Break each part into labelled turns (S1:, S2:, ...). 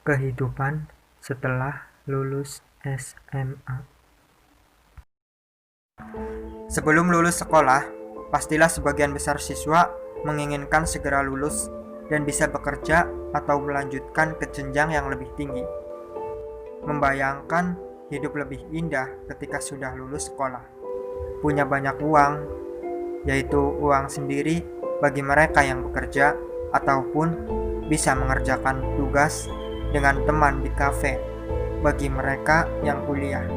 S1: Kehidupan setelah lulus SMA. Sebelum lulus sekolah, pastilah sebagian besar siswa menginginkan segera lulus dan bisa bekerja atau melanjutkan ke jenjang yang lebih tinggi. Membayangkan hidup lebih indah ketika sudah lulus sekolah. Punya banyak uang, yaitu uang sendiri bagi mereka yang bekerja ataupun bisa mengerjakan tugas dengan teman di kafe bagi mereka yang kuliah.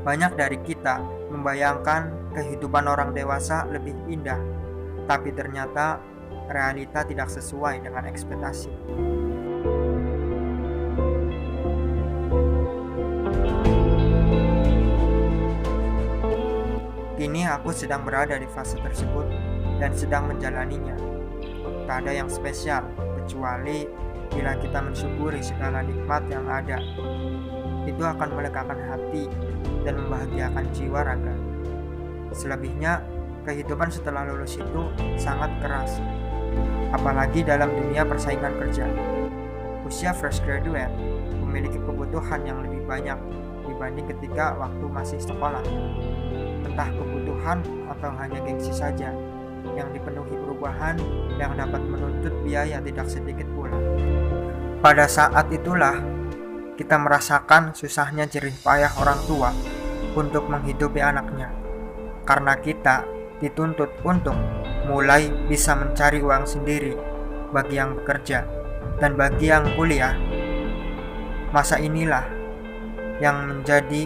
S1: Banyak dari kita membayangkan kehidupan orang dewasa lebih indah, tapi ternyata realita tidak sesuai dengan ekspektasi. Kini aku sedang berada di fase tersebut dan sedang menjalaninya. Tak ada yang spesial, kecuali bila kita mensyukuri segala nikmat yang ada. Itu akan melegakan hati dan membahagiakan jiwa raga. Selebihnya, kehidupan setelah lulus itu sangat keras, apalagi dalam dunia persaingan kerja. Usia fresh graduate memiliki kebutuhan yang lebih banyak dibanding ketika waktu masih sekolah. Entah kebutuhan atau hanya gengsi saja yang dipenuhi perubahan yang dapat menuntut biaya tidak sedikit pula. Pada saat itulah kita merasakan susahnya jerih payah orang tua untuk menghidupi anaknya, karena kita dituntut untuk mulai bisa mencari uang sendiri bagi yang bekerja dan bagi yang kuliah. Masa inilah yang menjadi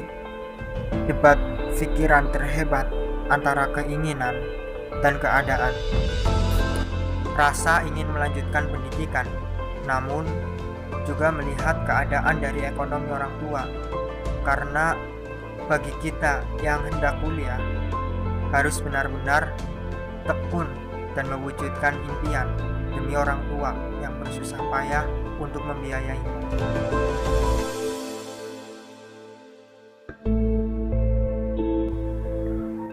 S1: debat pikiran terhebat antara keinginan dan keadaan. Rasa ingin melanjutkan pendidikan, namun juga melihat keadaan dari ekonomi orang tua, karena bagi kita yang hendak kuliah harus benar-benar tekun dan mewujudkan impian demi orang tua yang bersusah payah untuk membiayainya.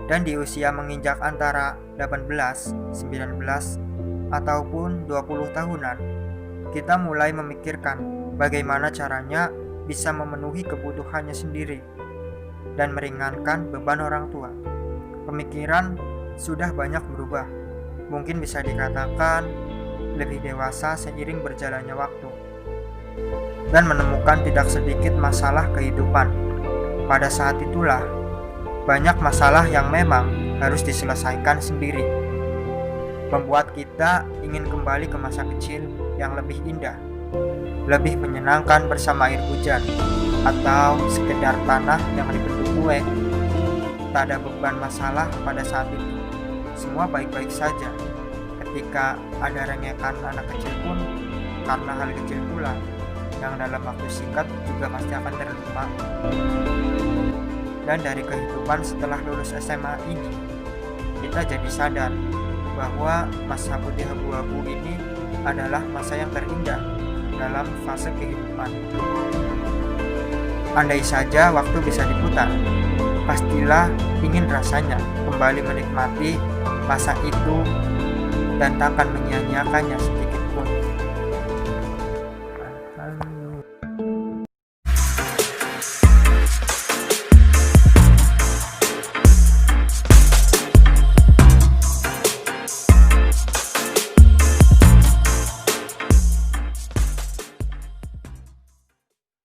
S1: Dan di usia menginjak antara 18, 19, ataupun 20 tahunan, kita mulai memikirkan bagaimana caranya bisa memenuhi kebutuhannya sendiri dan meringankan beban orang tua. Pemikiran sudah banyak berubah, mungkin bisa dikatakan lebih dewasa seiring berjalannya waktu, dan menemukan tidak sedikit masalah kehidupan. Pada saat itulah banyak masalah yang memang harus diselesaikan sendiri, membuat kita ingin kembali ke masa kecil yang lebih indah, lebih menyenangkan bersama air hujan, atau sekedar tanah yang dibentuk kue. Tak ada beban masalah pada saat itu, semua baik-baik saja. Ketika ada rengekan anak kecil pun, karena hal kecil pula yang dalam waktu singkat juga pasti akan terlupa. Dan dari kehidupan setelah lulus SMA ini, kita jadi sadar bahwa masa putih abu-abu ini adalah masa yang terindah dalam fase kehidupan. Andai saja waktu bisa diputar, pastilah ingin rasanya kembali menikmati masa itu dan takkan menyia-nyiakannya sedikit.